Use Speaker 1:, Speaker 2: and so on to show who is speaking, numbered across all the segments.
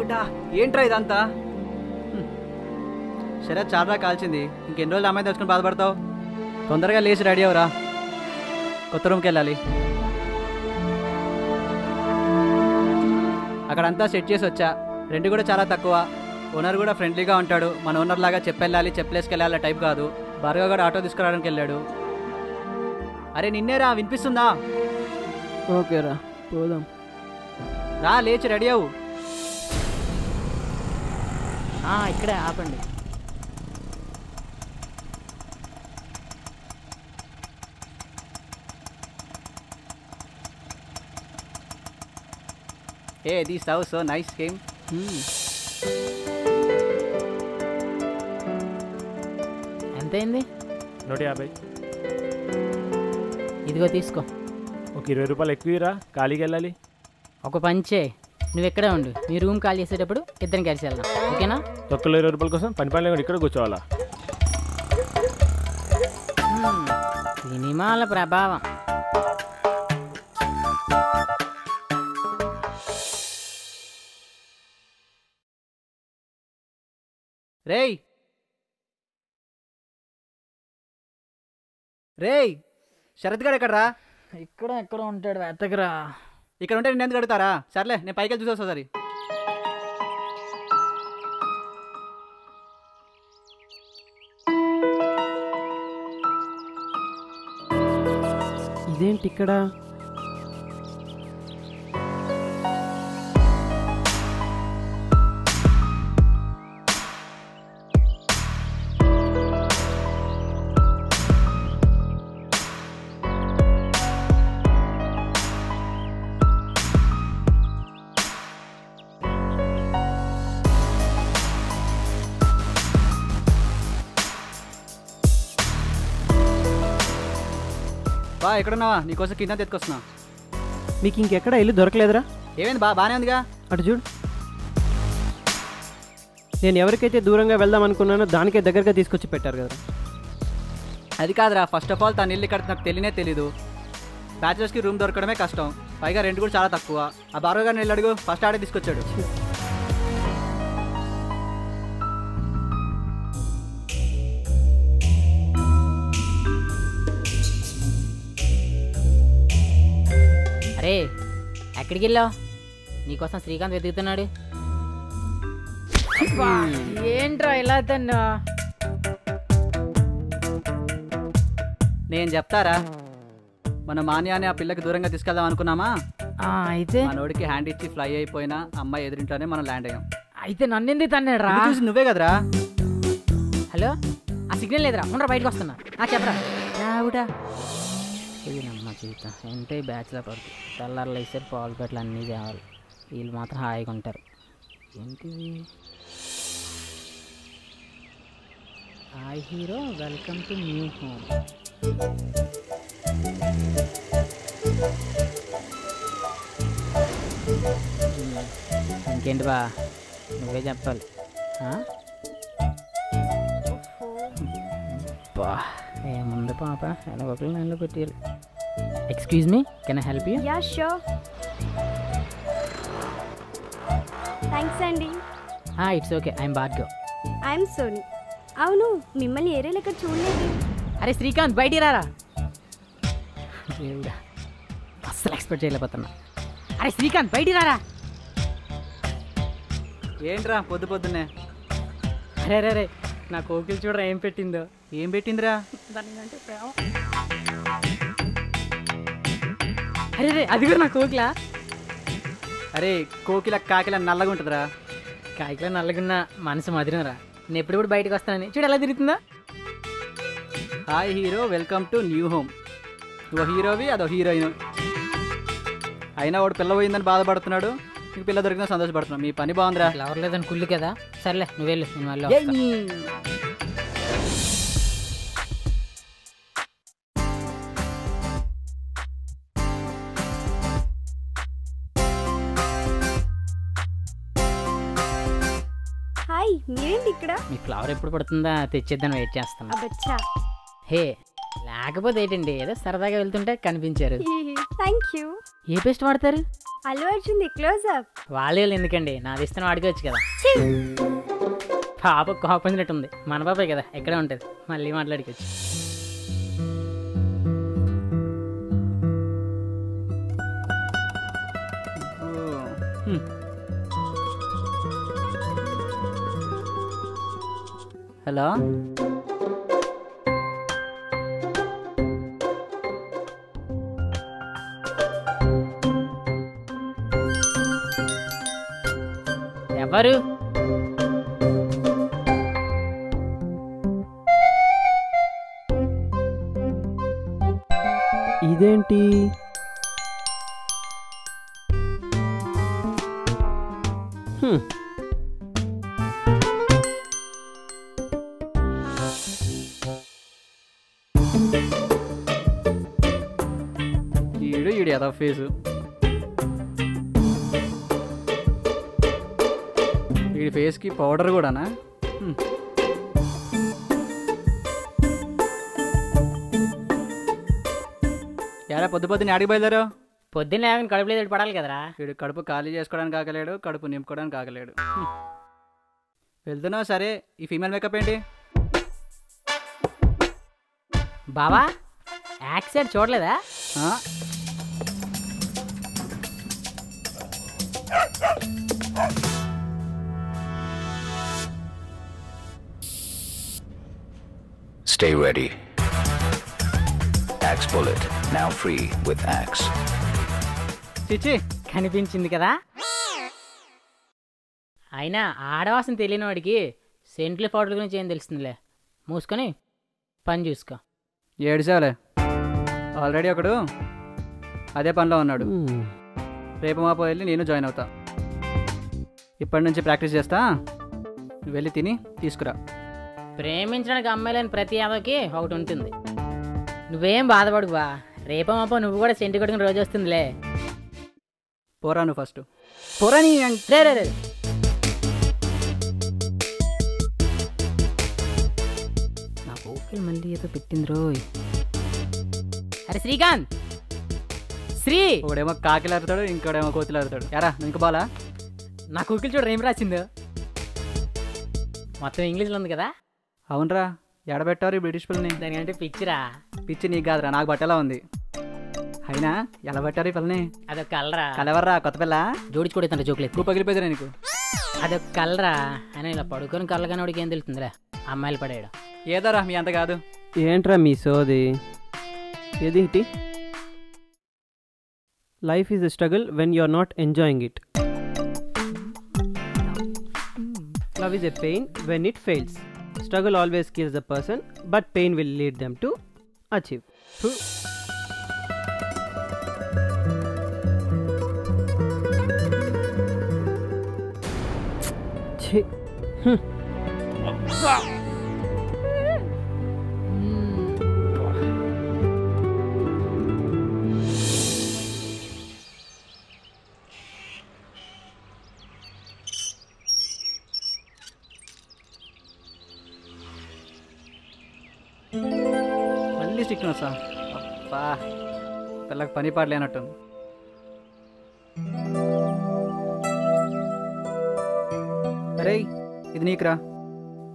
Speaker 1: దేవుడా ఏంట్రా ఇదంతా? శరత్ చాలా కాల్చింది, ఇంకెన్ని రోజులు అమ్మాయి తెచ్చుకుని బాధపడతావు? తొందరగా లేచి రెడీ అవరా, కొత్త రూమ్కి వెళ్ళాలి. అక్కడంతా సెట్ చేసి వచ్చా, రెంట్ కూడా చాలా తక్కువ. ఓనర్ కూడా ఫ్రెండ్లీగా ఉంటాడు, మన ఓనర్ లాగా చెప్పెళ్ళాలి చెప్పలేసుకెళ్ళాలి టైప్ కాదు. భార్గవ్ కూడా ఆటో తీసుకురావడానికి వెళ్ళాడు. అరే నిన్నేరా, వినిపిస్తుందా?
Speaker 2: ఓకేరా పోదాం.
Speaker 1: రా లేచి రెడీ అవ్వు.
Speaker 2: ఇక్కడే ఆపండి.
Speaker 1: Hey, this house so nice game.
Speaker 2: ఎంతైంది?
Speaker 3: 150.
Speaker 2: ఇదిగో తీసుకో.
Speaker 3: ఒక 20 రూపాయలు ఎక్కువరా, ఖాళీకి వెళ్ళాలి.
Speaker 2: ఒక పంచే, నువ్వు ఎక్కడే ఉండు, మీ రూమ్ ఖాళీ చేసేటప్పుడు ఇద్దరం కలిసి వెళ్దాం, ఓకేనా?
Speaker 3: తొక్కలో 20 రూపాయల కోసం పని లేకుండా ఇక్కడ కూర్చోవాలా?
Speaker 2: సినిమాల ప్రభావం.
Speaker 1: రేయ్ రేయ్, శరత్ గారు ఎక్కడరా?
Speaker 2: ఎక్కడ ఉంటాడు, వెతకరా.
Speaker 1: ఇక్కడ ఉంటే నేను ఎందుకు అడుగుతారా? సర్లే, నేను పైకి వెళ్ళి చూసొస్తా. సరే
Speaker 4: ఇదేంటి ఇక్కడ?
Speaker 1: బా ఎక్కడున్నావా? నీకోసం కింద తెచ్చుకొస్తున్నా.
Speaker 4: మీకు ఇంకెక్కడ ఇల్లు దొరకలేదురా?
Speaker 1: ఏమైంది బా? బాగానే ఉందిగా.
Speaker 4: అటు చూడు. నేను ఎవరికైతే దూరంగా వెళ్దాం అనుకున్నానో దానికే దగ్గరగా తీసుకొచ్చి పెట్టారు కదా.
Speaker 1: అది కాదురా, ఫస్ట్ ఆఫ్ ఆల్ తన ఇల్లు ఇక్కడ నాకు తెలియనే తెలీదు. బ్యాచులర్స్కి రూమ్ దొరకడమే కష్టం, పైగా రెంట్ కూడా చాలా తక్కువ. ఆ భార్గవ్ గారిని వెళ్ళి అడుగు, ఫస్ట్ ఆడే తీసుకొచ్చాడు.
Speaker 2: అరే ఎక్కడికి వెళ్ళావు? నీకోసం శ్రీకాంత్ వెతుకుతున్నాడు. ఏంట్రా ఇలా తన్నా?
Speaker 1: నేను చెప్తారా, మన మాన్యాన్ని ఆ పిల్లకి దూరంగా తీసుకెళ్దాం అనుకున్నామా?
Speaker 2: అయితే
Speaker 1: మనోడికి హ్యాండ్ ఇచ్చి ఫ్లై అయిపోయినా అమ్మాయి ఎదురింట్లోనే మనం ల్యాండ్ అయ్యాం.
Speaker 2: అయితే నన్నెందుకు తన్నాడు రా?
Speaker 1: చూసి నువ్వే కదరా.
Speaker 2: హలో, ఆ సిగ్నల్ లేదురా, ఉండరా బయటకు వస్తున్నా. చెప్పరా రావుడా. ఇది నమ్మ జీవితం ఏంటే బ్యాచ్లర్ పడుతుంది. తెల్లారులు వేసారు, పాలు పెట్లు అన్నీ కావాలి. వీళ్ళు మాత్రం హాయిగా ఉంటారు. ఏంటిది? Hi hero, welcome to new home. ఇంకేంటి బా, నువ్వే చెప్పాలి. బా ఏముంది పాప, ఎలా ఒకరి నెలలో పెట్టారు. Excuse me, can I help you?
Speaker 5: Ya sure. Thanks అండి.
Speaker 2: It's okay, I'm Bhargav.
Speaker 5: I'm Soni. అవును, మిమ్మల్ని ఏరియాలో ఇక్కడ చూడలేదు.
Speaker 2: అరే శ్రీకాంత్, బయటికి రారా. అస్సలు ఎక్స్పెక్ట్ చేయలేకపోతున్నా. అరే శ్రీకాంత్, బయటికి రారా.
Speaker 1: ఏంట్రా పొద్దు పొద్దున్నే?
Speaker 2: అరే రే రే, నా కోకిలు చూడరా ఏం పెట్టిందో.
Speaker 1: ఏం పెట్టిందిరా?
Speaker 2: దానికంటే ప్రేమ. అరే రే, అది కూడా నా కోకిలా.
Speaker 1: అరే కోకిల కాకిల నల్లగా ఉంటుందిరా.
Speaker 2: కాకిలా నల్లగున్నా మనసు మధురంరా. నేను ఎప్పుడు బయటకు వస్తానని చూడు ఎలా తిరుగుతుందా.
Speaker 1: Hi hero, welcome to new home. నువ్వు హీరోవి, అదో హీరోయిన్. అయినా వాడు పిల్ల పోయిందని బాధపడుతున్నాడు, నీకు పిల్ల దొరికినా సంతోషపడుతున్నావు. మీ పని బాగుందిరా.
Speaker 2: ఎవరు లేదని కుళ్ళు కదా. సర్లే నువ్వు వెళ్ళు, నేను మళ్ళీ.
Speaker 5: హాయ్, మీరేంటి ఇక్కడ?
Speaker 2: మీ ఫ్లవర్ ఎప్పుడు పడుతుందా తెచ్చేద్దాను వెయిట్ చేస్తాను.
Speaker 5: అబ్బచ్చా.
Speaker 2: హే లేకపోతే ఏంటండి, ఏదో సరదాగా వెళ్తుంటే కనిపించారు.
Speaker 5: Thank you.
Speaker 2: ఏ పేస్ట్ వాడతారు?
Speaker 5: అల్లు అర్జున్ది క్లోజ్ అప్.
Speaker 2: వాళ్ళు ఎందుకండి, నాది ఇస్తాను వాడుకోవచ్చు కదా. పాప కోపించినట్టుంది, మన పాపే కదా, ఎక్కడే ఉంటుంది, మళ్ళీ మాట్లాడుకోవచ్చు.
Speaker 1: హలో,
Speaker 2: ఎవరు?
Speaker 4: ఇదేంటి?
Speaker 1: ఈడు ఏదో ఫేసు. వీడి ఫేస్కి పౌడర్ కూడానా? ఎలా పొద్దునే ఆడికి బయలుదేరావు?
Speaker 2: పొద్దున్న లేవని కడుపులో ఏదో పడాలి కదరా.
Speaker 1: వీడు కడుపు ఖాళీ చేసుకోవడానికి ఆగలేడు, కడుపు నింపుకోవడానికి ఆగలేడు. వెళ్తున్నావు సరే, ఈ ఫీమేల్ మేకప్ ఏంటి?
Speaker 2: బావా యాక్సిడెంట్ చూడలేదా?
Speaker 6: Stay ready. Axe Bullet, now free with Axe.
Speaker 1: చిచ్చి,
Speaker 2: కనిపించింది కదా. అయినా ఆడవాసన తెలియని వాడికి సెంట్లు పౌడర్ గురించి ఏం తెలుస్తుందిలే. మూసుకొని పని చూసుకో.
Speaker 1: ఏడిసేవలే, ఆల్రెడీ ఒకడు అదే పనిలో ఉన్నాడు. రేపు మాపో వెళ్ళి నేను జాయిన్ అవుతా. ఇప్పటి నుంచి ప్రాక్టీస్ చేస్తా, వెళ్ళి తిని తీసుకురా.
Speaker 2: ప్రేమించడానికి అమ్మాయిలని ప్రతి యాదవకి ఒకటి ఉంటుంది. నువ్వేం బాధపడు బా, రేపో మాపో నువ్వు కూడా సెంటు కొట్టుకుని రోజు వస్తుందిలే.
Speaker 1: పోరా నువ్వు ఫస్ట్, పోరా. నీ
Speaker 2: రే రే రే, నా ఓకే మళ్ళీ ఏదో పెట్టింది రోయ్. అరే శ్రీకాంత్, శ్రీ.
Speaker 1: ఒకడేమో కాకిలు అరుతాడు, ఇంకోడేమో కోతులు అరుతాడు. యారా ఇంక బాలా?
Speaker 2: నా కూకిలు చూడరు ఏం రాసిందో. మొత్తం ఇంగ్లీష్లో ఉంది కదా.
Speaker 1: అవునరా, ఎడబెట్టారు ఈ బ్రిటిష్ పిల్లని.
Speaker 2: దానికంటే పిచ్చిరా.
Speaker 1: పిచ్చి నీకు కాదురా, నాకు బట్టలా ఉంది. అయినా ఎలా పెట్టారు ఈ పిల్లని?
Speaker 2: అదొక కలరా.
Speaker 1: కలవర్రా, కొత్త పిల్ల
Speaker 2: జోడించుకోడేదంట జోకులు
Speaker 1: ఎక్కువ పగిలిపోయిందిరా నీకు.
Speaker 2: అదొక కలరా అని ఇలా పడుకొని కళ్ళగానే వాడికి ఏం తెలుస్తుందిరా, అమ్మాయిలు పడేయడం.
Speaker 1: ఏదోరా మీ అంత కాదు.
Speaker 4: ఏంట్రా మీ సోది? ఏదేంటి? Life is a struggle when you are not enjoying it. Love is a pain when it fails. Struggle always kills the person, but pain will lead them to achieve.
Speaker 1: మళ్ళీ స్టిక్నెస్. అబ్బా, పిల్లకి పని పాడలేనట్టు. అరే ఇది నీకురా.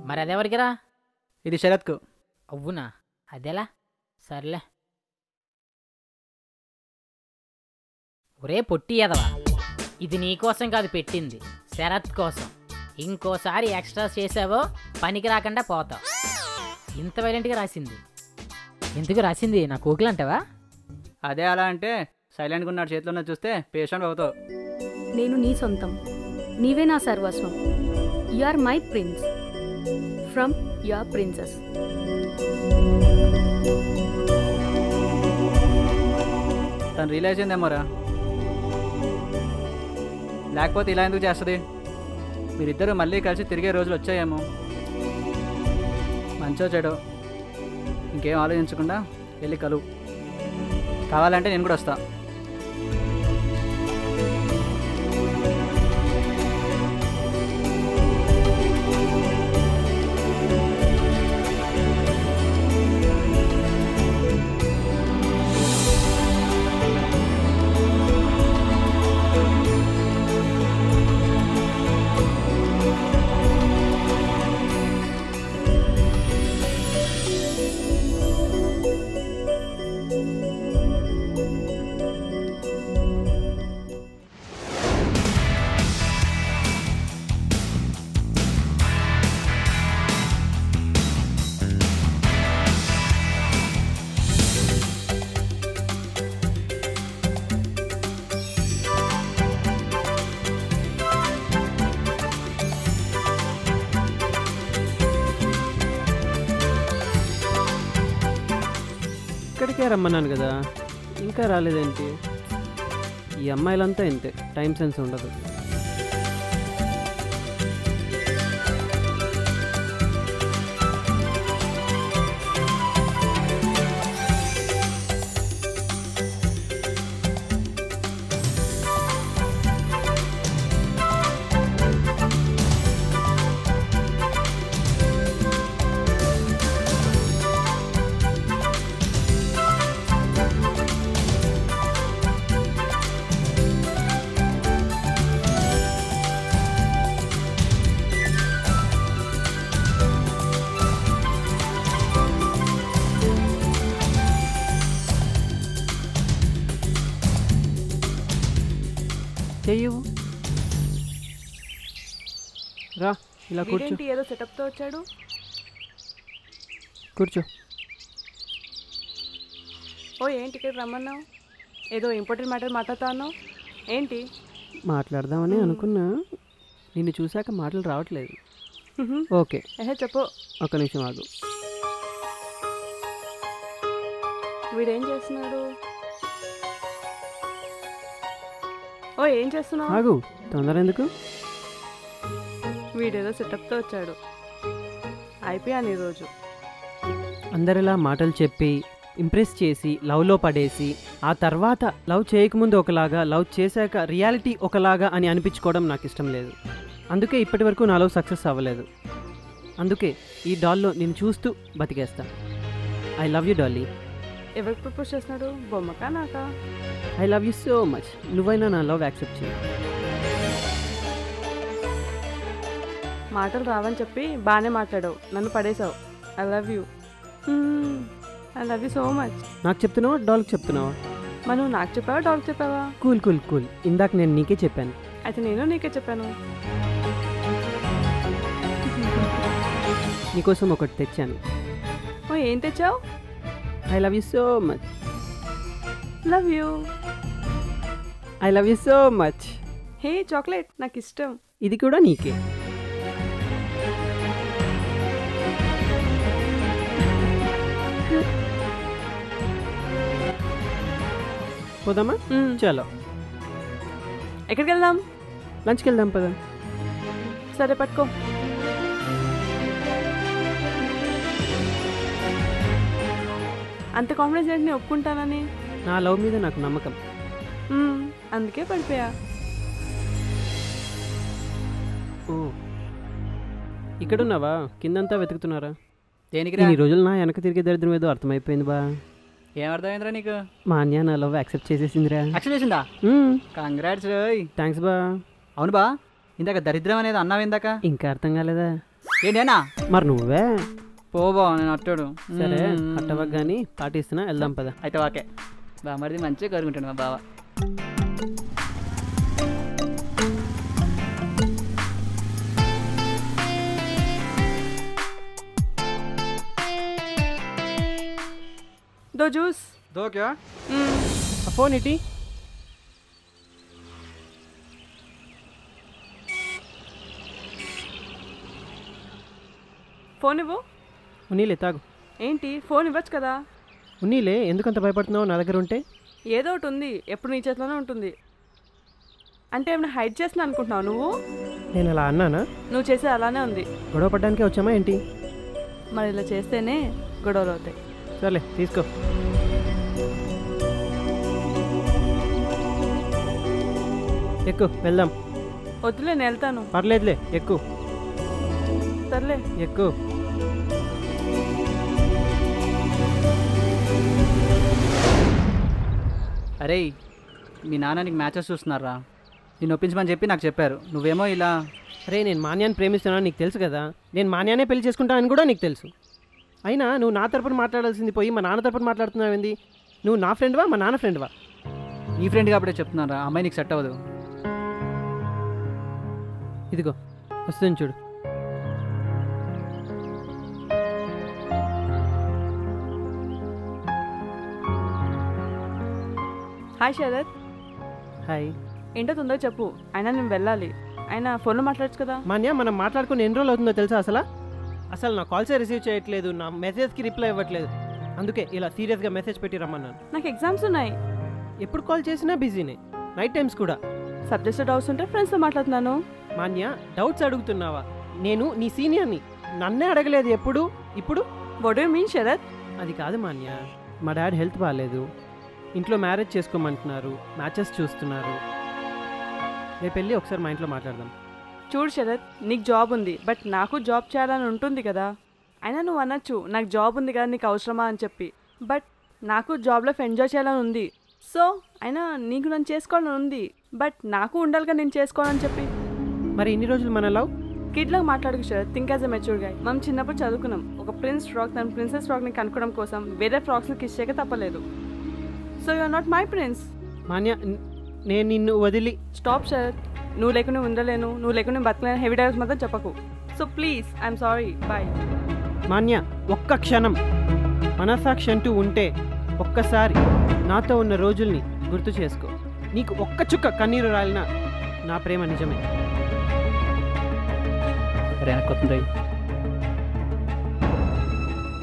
Speaker 2: మరి అదెవరికిరా?
Speaker 1: ఇది శరత్కు.
Speaker 2: అవునా, అదేలా? సర్లే. ఒరే పొట్టి ఎదవా, ఇది నీకోసం కాదు పెట్టింది, శరత్ కోసం. ఇంకోసారి ఎక్స్ట్రా చేసావో పనికి రాకుండా పోతావు. ఇంత వైలెంట్గా రాసింది ఎందుకు రాసింది? నా కోకిలు అంటావా?
Speaker 1: అదే అలా అంటే సైలెంట్గా ఉన్నాడు, చేతిలో ఉన్న చూస్తే పేషెంట్ అవుతావు.
Speaker 5: నేను నీ సొంతం, నీవే నా సర్వస్వం. You are my prince from your princess.
Speaker 1: తను రియలైజ్ అయిందేమోరా, లేకపోతే ఇలా ఎందుకు చేస్తుంది? మీరిద్దరూ మళ్ళీ కలిసి తిరిగే రోజులు వచ్చాయేమో. మంచో చెడో ఇంకేం ఆలోచించకుండా వెళ్ళి కలువు. కావాలంటే నేను కూడా వస్తా.
Speaker 4: అందుకే రమ్మన్నాను కదా, ఇంకా రాలేదేంటి? ఈ అమ్మాయిలంతా ఇంతే, టైం సెన్స్ ఉండదు. చెయ్యవు రా, ఇలా కూర్చో.
Speaker 7: వీడేంటి ఏదో సెటప్తో వచ్చాడు?
Speaker 4: కూర్చో.
Speaker 7: ఓ ఏంటి ఇక్కడ రమ్మన్నావు? ఏదో ఇంపార్టెంట్ మ్యాటర్ మాట్లాడుతున్నావు ఏంటి?
Speaker 4: మాట్లాడదామని అనుకున్నా, నిన్ను చూశాక మాటలు రావట్లేదు. ఓకే
Speaker 7: చెప్పు.
Speaker 4: ఒక్క నిమిషం ఆగు.
Speaker 7: వీడేం చేస్తున్నాడు? ఓ ఏం చేస్తున్నావు?
Speaker 4: ఆగు, తొందర ఎందుకు?
Speaker 7: వీడేదో సెటప్తో వచ్చాడు. అయిపోయాను ఈరోజు.
Speaker 4: అందరిలా మాటలు చెప్పి ఇంప్రెస్ చేసి లవ్లో పడేసి, ఆ తర్వాత లవ్ చేయకముందు ఒకలాగా, లవ్ చేశాక రియాలిటీ ఒకలాగా అని అనిపించుకోవడం నాకు ఇష్టం లేదు. అందుకే ఇప్పటి వరకు నా లవ్ సక్సెస్ అవ్వలేదు. అందుకే ఈ డాల్లో నేను చూస్తూ బతికేస్తా. I love you dolly.
Speaker 7: ఎవరికి ప్రపోజ్ చేస్తున్నాడు? బొమ్మకా నాకా?
Speaker 4: I love you so much. నువ్వైనా నా లవ్ యాక్సెప్ట్ చేయి.
Speaker 7: మాటలు రావని చెప్పి బాగానే మాట్లాడావు, నన్ను పడేసావు. I love you. I love you so much.
Speaker 4: నాకు చెప్తున్నావా డాల్కి చెప్తున్నావా?
Speaker 7: మరి నువ్వు నాకు చెప్పావా డాగ్ చెప్పావా?
Speaker 4: Cool cool cool. ఇందాక నేను నీకే చెప్పాను.
Speaker 7: అయితే నేను నీకే చెప్పాను.
Speaker 4: నీకోసం ఒకటి తెచ్చాను.
Speaker 7: ఓ ఏం తెచ్చావు?
Speaker 4: I love you so much.
Speaker 7: Love you.
Speaker 4: I love you so much.
Speaker 7: Hey chocolate నాకు ఇష్టం.
Speaker 4: ఇది కూడా నీకే. పోదామా? చలో.
Speaker 7: ఎక్కడికి వెళ్దాం?
Speaker 4: లంచ్కి వెళ్దాం పద.
Speaker 7: సరే పట్టుకో. అంత కాన్ఫిడెన్స్ ఏంటి నేను ఒప్పుకుంటానని?
Speaker 4: నా లవ్ మీద నాకు నమ్మకం.
Speaker 7: అందుకే పడిపోయా.
Speaker 4: ఓ ఇక్కడున్నావా? కిందంతా వెతుకుతున్నారా?
Speaker 1: దేనికి?
Speaker 4: ఈ రోజులు నా వెనక తిరిగే దరిద్రం ఏదో అర్థమైపోయింది బా.
Speaker 1: ఏమర్థమైందిరా నీకు?
Speaker 4: మా అన్య నా లవ్ యాక్సెప్ట్ చేసేసిందిరా.
Speaker 1: యాక్సెప్ట్ చేసిందా? కంగ్రాట్స్.
Speaker 4: థ్యాంక్స్ బా.
Speaker 1: అవును బా, ఇందాక దరిద్రం అనేది అన్నావు ఇందాక.
Speaker 4: ఇంకా అర్థం కాలేదా?
Speaker 1: ఏంటేనా?
Speaker 4: మరి నువ్వే
Speaker 1: పో బా, నేను అట్టాడు.
Speaker 4: సరే అట్టవక కానీ పాటిస్తున్నా, వెళ్దాం పద.
Speaker 1: అయితే ఓకే బా, మరిది మంచిగా కోరుకుంటాను మా బావ.
Speaker 7: దో జ్యూస్.
Speaker 1: దో క్యా?
Speaker 4: ఫోన్ ఇటీ.
Speaker 7: ఫోన్ ఇవ్వు.
Speaker 4: ఉన్నీలే తాగు.
Speaker 7: ఏంటి ఫోన్ ఇవ్వచ్చు కదా?
Speaker 4: ఉన్నీలే, ఎందుకంత భయపడుతున్నావు నా దగ్గర ఉంటే?
Speaker 7: ఏదో ఒకటి ఉంది, ఎప్పుడు నీ చేతిలోనే ఉంటుంది. అంటే ఏమైనా హైడ్ చేస్తున్నా అనుకుంటున్నావు నువ్వు?
Speaker 4: నేను అలా అన్నానా?
Speaker 7: నువ్వు చేసే అలానే ఉంది.
Speaker 4: గొడవ పడ్డానికే వచ్చామా ఏంటి?
Speaker 7: మరి ఇలా చేస్తేనే గొడవలు అవుతాయి.
Speaker 4: సర్లే తీసుకో. ఎక్కు వెళ్దాం.
Speaker 7: వద్దులే నేను వెళ్తాను.
Speaker 4: పర్లేదులే ఎక్కు.
Speaker 7: సర్లే
Speaker 4: ఎక్కు.
Speaker 1: అరే మీ నాన్న నీకు మ్యాచెస్ చూస్తున్నారా? నేను ఒప్పించమని చెప్పి నాకు చెప్పారు. నువ్వేమో ఇలా.
Speaker 4: అరే నేను మాన్యాన్ని ప్రేమిస్తున్నాను నీకు తెలుసు కదా. నేను మాన్యానే పెళ్లి చేసుకుంటానని కూడా నీకు తెలుసు. అయినా నువ్వు నా తరపున మాట్లాడాల్సింది పోయి మా నాన్న తరపున మాట్లాడుతున్నావు ఏంది? నువ్వు నా ఫ్రెండ్వా మా నాన్న ఫ్రెండ్వా?
Speaker 1: నీ ఫ్రెండ్ కాబట్టే చెప్తున్నారా, అమ్మాయి నీకు సెట్ అవ్వదు.
Speaker 4: ఇదిగో వస్తుంది చూడు.
Speaker 7: హాయ్ శరత్.
Speaker 4: హాయ్.
Speaker 7: ఏంటో తొందరగా చెప్పు. అయినా నేను వెళ్ళాలి. అయినా ఫోన్లో మాట్లాడచ్చు కదా?
Speaker 4: మాన్యా మనం మాట్లాడుకుని ఎన్ని రోజులు అవుతుందో తెలుసా? అసలు నా కాల్సే రిసీవ్ చేయట్లేదు, నా మెసేజ్కి రిప్లై ఇవ్వట్లేదు. అందుకే ఇలా సీరియస్గా మెసేజ్ పెట్టి రమ్మన్నాను.
Speaker 7: నాకు ఎగ్జామ్స్ ఉన్నాయి.
Speaker 4: ఎప్పుడు కాల్ చేసినా బిజీనే, నైట్ టైమ్స్ కూడా.
Speaker 7: సబ్జెక్ట్స్ డౌట్స్ ఉంటే ఫ్రెండ్స్తో మాట్లాడుతున్నాను.
Speaker 4: మాన్య, డౌట్స్ అడుగుతున్నావా? నేను నీ సీనియర్ని, నన్నే అడగలేదు ఎప్పుడు. ఇప్పుడు
Speaker 7: what do you mean Sharath?
Speaker 4: అది కాదు మాన్య, మా డాడ్ హెల్త్ బాగాలేదు, ఇంట్లో మ్యారేజ్ చేసుకోమంటున్నారు, మ్యాచెస్ చూస్తున్నారు. రేపు వెళ్ళి ఒకసారి మా ఇంట్లో మాట్లాడదాం.
Speaker 7: చూడు శరత్, నీకు జాబ్ ఉంది, బట్ నాకు జాబ్ చేయాలని ఉంటుంది కదా. అయినా నువ్వు అనొచ్చు నాకు జాబ్ ఉంది కదా నీకు అవసరమా అని చెప్పి, బట్ నాకు జాబ్లో ఎంజాయ్ చేయాలని ఉంది. సో అయినా నీకు నన్ను చేసుకోవాలని ఉంది, బట్ నాకు ఉండాలిగా నేను చేసుకోవాలని చెప్పి.
Speaker 4: మరి ఇన్ని రోజులు మన లవ్
Speaker 7: కిడ్లాగా మాట్లాడుకు Sharath, think as a mature guy. మనం చిన్నప్పుడు చదువుకున్నాం, ఒక ప్రిన్స్ ఫ్రాక్ తన ప్రిన్సెస్ ఫ్రాక్ని కనుక్కోవడం కోసం వేరే ఫ్రాక్స్ని కిస్ చేయక తప్పలేదు. So you are not my prince.
Speaker 4: Manya, నేను నిన్ను వదిలి.
Speaker 7: స్టాప్ శరత్, నువ్వు లేకుండా ఉండలేను, నువ్వు లేకుండా బతకలేను హెవీ డైలాగ్స్ మాత్రం చెప్పకు. So please, I'm sorry, bye.
Speaker 4: Manya, ఒక్క క్షణం మనసాక్షి అంటూ ఉంటే ఒక్కసారి నాతో ఉన్న రోజుల్ని గుర్తు చేసుకో. నీకు ఒక్క చుక్క కన్నీరు రాలినా నా ప్రేమ నిజమే.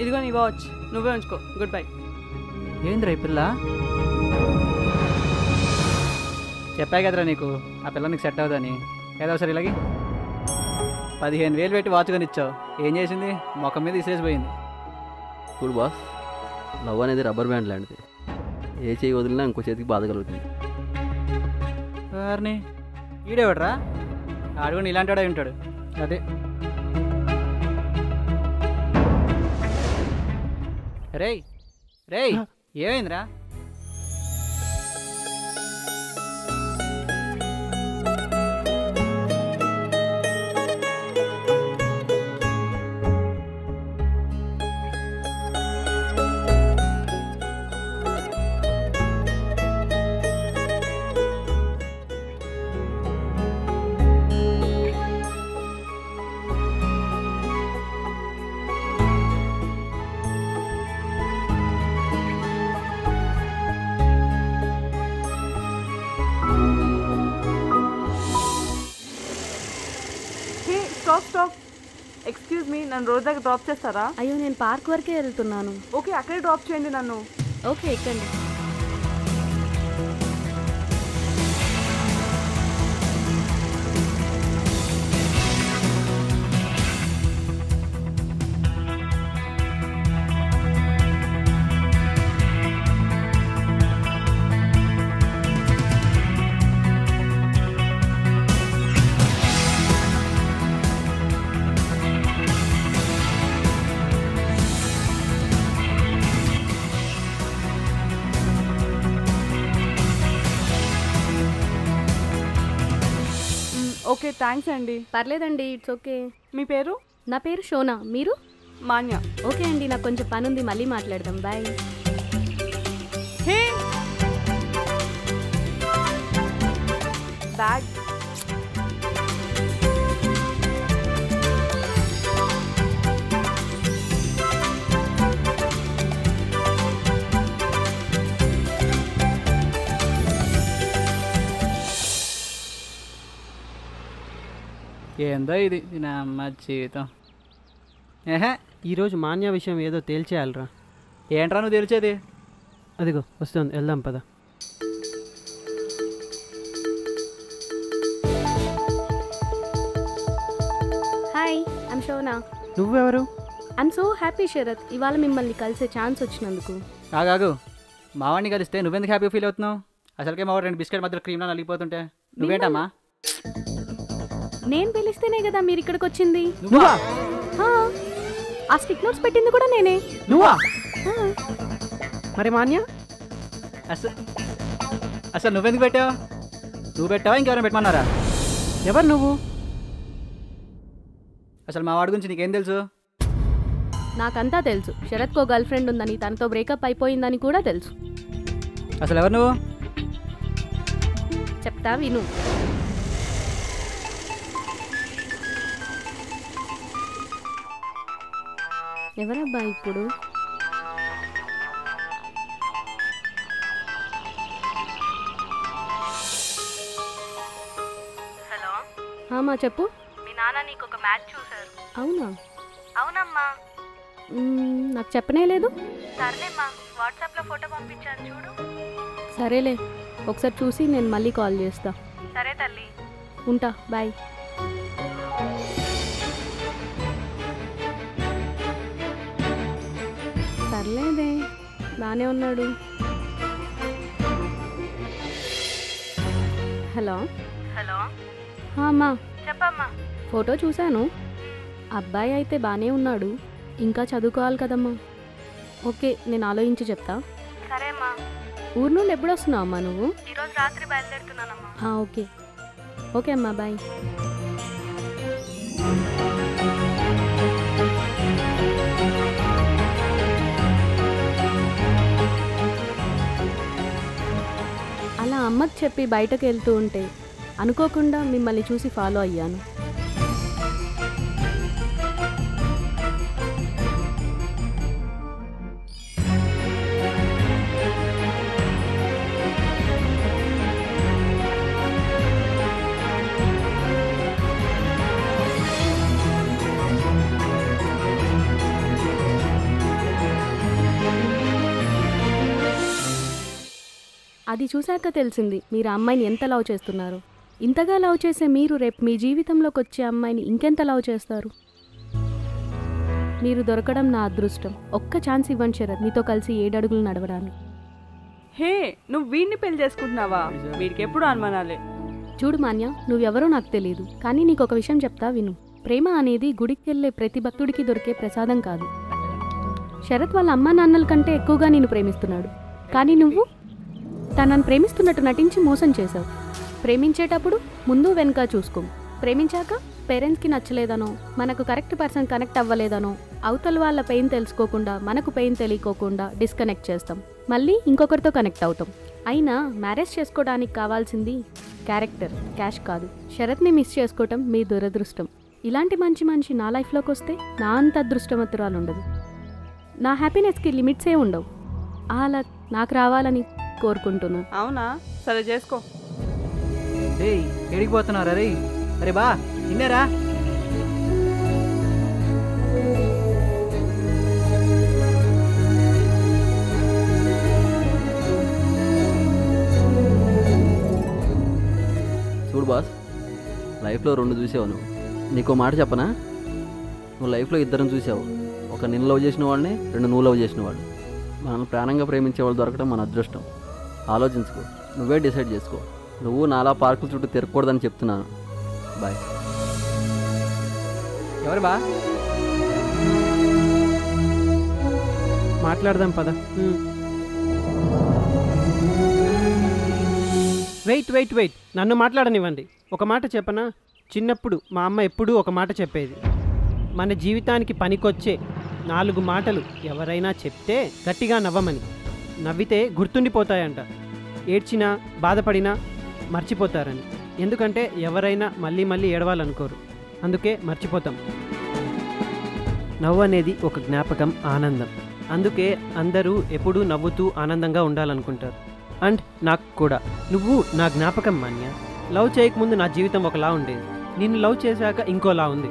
Speaker 7: ఇదిగో నీ వాచ్, నువ్వే ఉంచుకో. Good bye.
Speaker 1: ఏంద్రా ఈ పిల్ల? చెప్పా కదరా నీకు ఆ పిల్ల నీకు సెట్ అవుదని. ఏదో సరే ఇలాగే 15,000 పెట్టి వాచ్ కొనిచ్చావు, ఏం చేసింది? మొఖం మీద ఇసిరేసిపోయింది.
Speaker 8: చూడు బాస్, లవ్ అనేది రబ్బర్ బ్యాండ్ లాంటిది, ఏ చేయి వదిలినా ఇంకో చేతికి బాధ కలుగుతుంది.
Speaker 1: వారిని ఈడేవాడరా? ఆడుకుని ఇలాంటి వాడే ఉంటాడు. అదే రేయ్ రేయ్, ఏమైందిరా?
Speaker 7: స్టాప్. ఎక్స్క్యూజ్ మీ, నన్ను రోడ్ దగ్గర డ్రాప్ చేస్తారా?
Speaker 5: అయ్యో, నేను పార్క్ వరకే వెళ్తున్నాను.
Speaker 7: ఓకే, అక్కడే డ్రాప్ చేయండి నన్ను.
Speaker 5: ఓకే, ఎక్కండి.
Speaker 7: ఓకే, థ్యాంక్స్ అండి.
Speaker 5: పర్లేదండి, ఇట్స్ ఓకే.
Speaker 7: మీ పేరు?
Speaker 5: నా పేరు షోనా. మీరు?
Speaker 7: మాన్య.
Speaker 5: ఓకే అండి, నాకు కొంచెం పని ఉంది, మళ్ళీ మాట్లాడదాం. బాయ్.
Speaker 7: హే, బ్యాగ్.
Speaker 1: ఏందో ఇది నా అమ్మ జీవితం. ఏహే,
Speaker 4: ఈరోజు మాన్య విషయం ఏదో తేల్చేయాలరా.
Speaker 1: ఏంట్రా నువ్వు తెలిసేది?
Speaker 4: అదిగో వస్తుంది, వెళ్దాం పద.
Speaker 5: Hi, I'm Shona.
Speaker 4: నువ్వెవరు?
Speaker 5: ఐమ్ సో హ్యాపీ శరత్, ఇవాళ మిమ్మల్ని కలిసే ఛాన్స్ వచ్చినందుకు.
Speaker 1: ఆగాగు, మావాడిని కలిస్తే నువ్వెందుకు హ్యాపీ ఫీల్ అవుతున్నావు? అసలుకే మావాడు 2 బిస్కెట్ మధ్యలో క్రీమ్లో నలిగిపోతుంటే నువ్వేంటమ్మా?
Speaker 5: నేను పిలిస్తేనే కదా మీరు ఇక్కడికి వచ్చింది.
Speaker 4: నువ్వా?
Speaker 5: ఆ స్టిక్ నోట్స్ పెట్టింది కూడా నేనే.
Speaker 4: నువ్వా? మరి మాన్య?
Speaker 1: అసలు నువ్వెందుకు పెట్టావు? నువ్వు పెట్టావా ఇంకెవరైనా పెట్టమన్నారా?
Speaker 4: ఎవరు నువ్వు?
Speaker 1: అసలు మా వాడి గురించి నీకేం తెలుసు?
Speaker 5: నాకంతా తెలుసు. శరత్కో గర్ల్ ఫ్రెండ్ ఉందని, తనతో బ్రేకప్ అయిపోయిందని కూడా తెలుసు.
Speaker 1: అసలు ఎవరు నువ్వు?
Speaker 5: చెప్తా విను. ఎవరబ్బా ఇప్పుడు?
Speaker 7: హలో,
Speaker 5: అమ్మా చెప్పు.
Speaker 7: మీ నాన్న నీకు ఒక మ్యాచ్ చూశారు.
Speaker 5: అవునా?
Speaker 7: అవునమ్మా.
Speaker 5: నాకు చెప్పనే లేదు.
Speaker 7: సర్లేమ్మా, వాట్సాప్లో ఫోటో పంపించాను చూడు.
Speaker 5: సరేలే, ఒకసారి చూసి నేను మళ్ళీ కాల్ చేస్తా.
Speaker 7: సరే తల్లి,
Speaker 5: ఉంటా, బాయ్. సర్లేదే, బాగానే ఉన్నాడు. హలో
Speaker 7: హలో
Speaker 5: అమ్మా,
Speaker 7: చెప్పమ్మా.
Speaker 5: ఫోటో చూశాను. అబ్బాయి అయితే బాగానే ఉన్నాడు, ఇంకా చదువుకోవాలి కదమ్మా. ఓకే, నేను ఆలోచించి చెప్తా.
Speaker 7: సరేమ్మా.
Speaker 5: ఊరు నుండి ఎప్పుడు వస్తున్నావు అమ్మా నువ్వు?
Speaker 7: ఈరోజు రాత్రి బయలుదేరుతున్నానమ్మా.
Speaker 5: ఓకే ఓకే అమ్మా, బాయ్. అలా అమ్మకి చెప్పి బయటకు వెళ్తూ ఉంటే అనుకోకుండా మిమ్మల్ని చూసి ఫాలో అయ్యాను. అది చూశాక తెలిసింది మీరు ఆ అమ్మాయిని ఎంత లవ్ చేస్తున్నారు. ఇంతగా లవ్ చేసే మీరు రేపు మీ జీవితంలోకి వచ్చే అమ్మాయిని ఇంకెంత లవ్ చేస్తారు. మీరు దొరకడం నా అదృష్టం. ఒక్క ఛాన్స్ ఇవ్వండి శరత్, మీతో కలిసి 7 అడుగులు నడవడానికి.
Speaker 7: హే, నువ్వు వీడిని పెళ్లి చేసుకుంటున్నావా? వీడికి ఎప్పుడు అనుమానాలే.
Speaker 5: చూడు మాన్య, నువ్వెవరో నాకు తెలియదు, కానీ నీకు ఒక విషయం చెప్తా విను. ప్రేమ అనేది గుడికి వెళ్ళే ప్రతి భక్తుడికి దొరికే ప్రసాదం కాదు. శరత్ వాళ్ళ అమ్మా నాన్నల కంటే ఎక్కువగా నిన్ను ప్రేమిస్తున్నాడు, కానీ నువ్వు తనను ప్రేమిస్తున్నట్టు నటించి మోసం చేశావు. ప్రేమించేటప్పుడు ముందు వెనుక చూసుకో. ప్రేమించాక పేరెంట్స్కి నచ్చలేదనో, మనకు కరెక్ట్ పర్సన్ కనెక్ట్ అవ్వలేదనో, అవతల వాళ్ళ పెయిన్ తెలుసుకోకుండా మనకు పెయిన్ తెలియకోకుండా డిస్కనెక్ట్ చేస్తాం. మళ్ళీ ఇంకొకరితో కనెక్ట్ అవుతాం. అయినా మ్యారేజ్ చేసుకోవడానికి కావాల్సింది క్యారెక్టర్, క్యాష్ కాదు. శరత్ని మిస్ చేసుకోవటం మీ దురదృష్టం. ఇలాంటి మంచి మనిషి నా లైఫ్లోకి వస్తే నా అంత అదృష్టవంతురాలు ఉండదు. నా హ్యాపీనెస్కి లిమిట్సే ఉండవు. అలా నాకు రావాలని కోరుకుంటున్నా.
Speaker 7: అవునా? సరే చేసుకో.
Speaker 1: రే, ఎడికి పోతున్నారా రే? అరే బా, ఇన్నేరా?
Speaker 8: చూడు బాస్, లైఫ్లో 2 చూసావు నువ్వు. నీకో మాట చెప్పనా? నువ్వు లైఫ్లో 2 చూసావు. ఒక నిన్ను లవ్ చేసిన వాడిని, 2 నువ్వు లవ్ చేసిన వాడు. మనల్ని ప్రాణంగా ప్రేమించే వాళ్ళు దొరకడం మన అదృష్టం. ఆలోచించుకో, నువ్వే డిసైడ్ చేసుకో. నువ్వు నాలా పార్కుల చుట్టూ తిరగకూడదని చెప్తున్నాను. బాయ్.
Speaker 1: ఎవరు బా?
Speaker 4: మాట్లాడదాం పద. వెయిట్ వెయిట్ వెయిట్, నన్ను మాట్లాడనివ్వండి. ఒక మాట చెప్పనా? చిన్నప్పుడు మా అమ్మ ఎప్పుడూ ఒక మాట చెప్పేది. మన జీవితానికి పనికొచ్చే 4 మాటలు ఎవరైనా చెప్తే గట్టిగా నవ్వమని. నవ్వితే గుర్తుండిపోతాయంట. ఏడ్చినా బాధపడినా మర్చిపోతారని. ఎందుకంటే ఎవరైనా మళ్ళీ మళ్ళీ ఏడవాలనుకోరు, అందుకే మర్చిపోతాం. నవ్వు అనేది ఒక జ్ఞాపకం, ఆనందం. అందుకే అందరూ ఎప్పుడూ నవ్వుతూ ఆనందంగా ఉండాలనుకుంటారు. అండ్ నాకు కూడా నువ్వు నా జ్ఞాపకం మాన్య. లవ్ చేయకముందు నా జీవితం ఒకలా ఉండేది. నిన్ను లవ్ చేశాక ఇంకోలా ఉంది.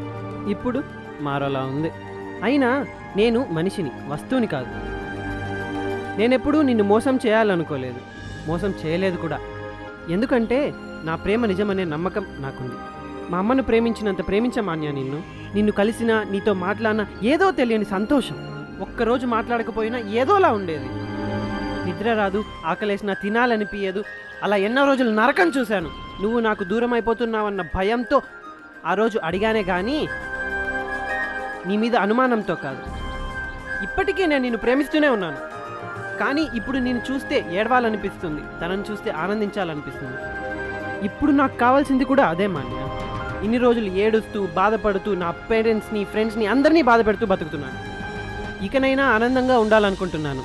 Speaker 4: ఇప్పుడు మారోలా ఉంది. అయినా నేను మనిషిని, వస్తువుని కాదు. నేనెప్పుడూ నిన్ను మోసం చేయాలనుకోలేదు, మోసం చేయలేదు కూడా. ఎందుకంటే నా ప్రేమ నిజమనే నమ్మకం నాకుంది. మా అమ్మను ప్రేమించినంత ప్రేమించమాన్యా నిన్ను కలిసినా, నీతో మాట్లాడినా ఏదో తెలియని సంతోషం. ఒక్కరోజు మాట్లాడకపోయినా ఏదోలా ఉండేది. నిద్ర రాదు, ఆకలేసినా తినాలనిపించదు. అలా ఎన్నో రోజులు నరకం చూశాను. నువ్వు నాకు దూరం అయిపోతున్నావన్న భయంతో ఆ రోజు అడిగానే కానీ నీ మీద అనుమానంతో కాదు. ఇప్పటికీ నేను నిన్ను ప్రేమిస్తూనే ఉన్నాను. కానీ ఇప్పుడు నేను చూస్తే ఏడవాలనిపిస్తుంది, తనను చూస్తే ఆనందించాలనిపిస్తుంది. ఇప్పుడు నాకు కావాల్సింది కూడా అదే మాన్య. ఇన్ని రోజులు ఏడుస్తూ బాధపడుతూ నా పేరెంట్స్ని, ఫ్రెండ్స్ని అందరినీ బాధ పెడుతూ బతుకుతున్నాను. ఇకనైనా ఆనందంగా ఉండాలనుకుంటున్నాను.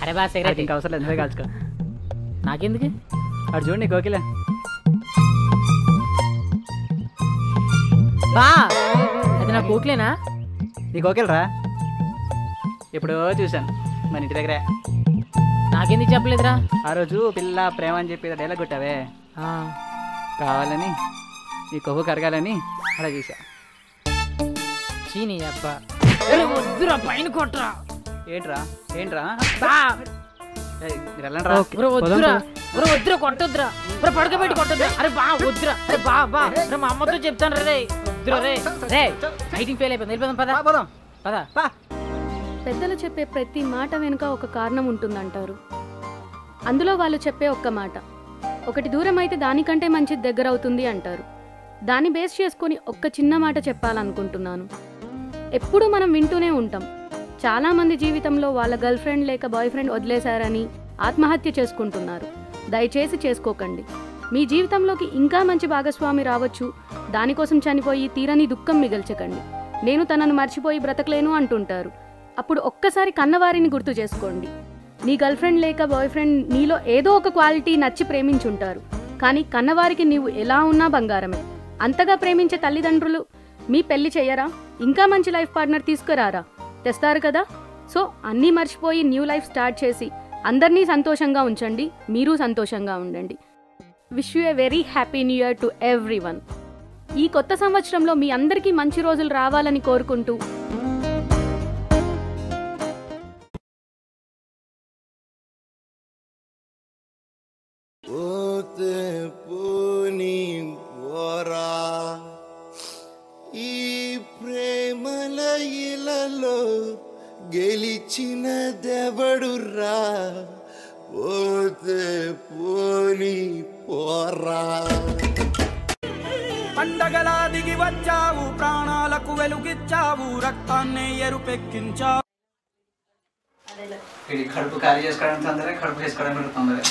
Speaker 2: అరే బా, సిగరెట్
Speaker 1: ఇంకా అవసరం లేదు, కాల్చుకో.
Speaker 2: నాకెందుకు?
Speaker 1: అటు చూడండి, కోకిలే.
Speaker 2: బా, అది నా కోకిలేనా?
Speaker 1: నీ కోకిలరా? ఎప్పుడో చూశాను మన ఇంటి దగ్గరే.
Speaker 2: నాకెందుకు చెప్పలేదురా?
Speaker 1: ఆ రోజు పిల్ల ప్రేమ అని చెప్పి డైలాగ్ కొట్టావే, కావాలని నీ కొవ్వు కరగాలని అలా చేసా.
Speaker 2: చీనీ అబ్బా వద్దురా పైన కొట్టరా.
Speaker 1: ఏంట్రా ఏంట్రా
Speaker 2: బా
Speaker 1: మీరు వెళ్ళండి రా.
Speaker 2: వద్దురా వద్దురా కొట్టొద్దురా పడకబెట్టి కొట్టొద్దురా. అరే బా వద్దురా. అరే బా బా మా అమ్మతో చెప్తాను రే. వద్దురా రే రే ఫైటింగ్ ఫెయిల్ అయిపోయింది. వెళ్ళిపోదాం పదా
Speaker 1: పోదాం
Speaker 2: పదా.
Speaker 5: పెద్దలు చెప్పే ప్రతి మాట వెనుక ఒక కారణం ఉంటుందంటారు. అందులో వాళ్ళు చెప్పే ఒక్క మాట, ఒకటి దూరం అయితే దానికంటే మంచిది దగ్గర అవుతుంది అంటారు. దాన్ని బేస్ చేసుకొని ఒక్క చిన్న మాట చెప్పాలనుకుంటున్నాను. ఎప్పుడూ మనం వింటూనే ఉంటాం, చాలామంది జీవితంలో వాళ్ళ గర్ల్ ఫ్రెండ్ లేక బాయ్ ఫ్రెండ్ వదిలేశారని ఆత్మహత్య చేసుకుంటున్నారు. దయచేసి చేసుకోకండి. మీ జీవితంలోకి ఇంకా మంచి భాగస్వామి రావచ్చు, దానికోసం చనిపోయి తీరని దుఃఖం మిగల్చకండి. నేను తనను మర్చిపోయి బ్రతకలేను అంటుంటారు. అప్పుడు ఒక్కసారి కన్నవారిని గుర్తు చేసుకోండి. నీ గర్ల్ ఫ్రెండ్ లేక బాయ్ ఫ్రెండ్ నీలో ఏదో ఒక క్వాలిటీ నచ్చి ప్రేమించుంటారు, కానీ కన్నవారికి నీవు ఎలా ఉన్నా బంగారమే. అంతగా ప్రేమించే తల్లిదండ్రులు మీ పెళ్లి చెయ్యరా? ఇంకా మంచి లైఫ్ పార్ట్నర్ తీసుకురారా? తెస్తారు కదా. సో అన్నీ మర్చిపోయి న్యూ లైఫ్ స్టార్ట్ చేసి అందరినీ సంతోషంగా ఉంచండి, మీరు సంతోషంగా ఉండండి. Wish you a very happy new year to everyone. ఈ కొత్త సంవత్సరంలో మీ అందరికీ మంచి రోజులు రావాలని కోరుకుంటూ
Speaker 9: ఈ ప్రేమల ఇలలో గెలిచిన దెవడురా, పోతే పోని పోరా.
Speaker 10: పండగలా దిగి వచ్చావు, ప్రాణాలకు వెలుగిచ్చావు, రక్తాన్ని ఎరుపెక్కించావు.
Speaker 1: కడుపు ఖాళీ చేసుకోవడానికి తొందరే, కడుపు వేసుకోవడానికి తొందరే.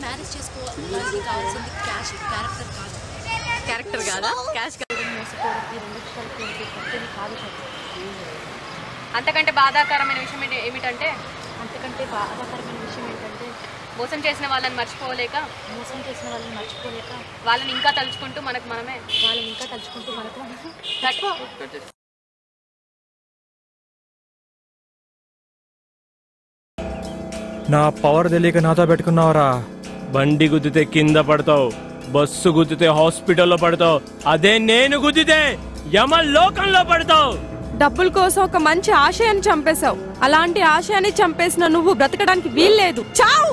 Speaker 11: మ్యారేజ్ చేసుకోవాలి కావాల్సింది క్యాష్, క్యారెక్టర్ కాదా? క్యాష్
Speaker 5: అంతకంటే బాధాకరమైన విషయం ఏమిటంటే మోసం చేసిన వాళ్ళని మర్చిపోలేక వాళ్ళని ఇంకా తలుచుకుంటూ మనకు మనమే
Speaker 3: నా పవర్ తెలియక నాతో పెట్టుకున్నావరా. బండి గుద్దితే కింద పడతావు, బస్సు గుద్దితే హాస్పిటల్లో పడతావు, అదే నేను గుద్దితే యమలోకంలో పడతావు.
Speaker 7: డబ్బుల కోసం ఒక మంచి ఆశయాన్ని చంపేశావు. అలాంటి ఆశయాన్ని చంపేసిన నువ్వు బ్రతకడానికి వీల్లేదు. చావు.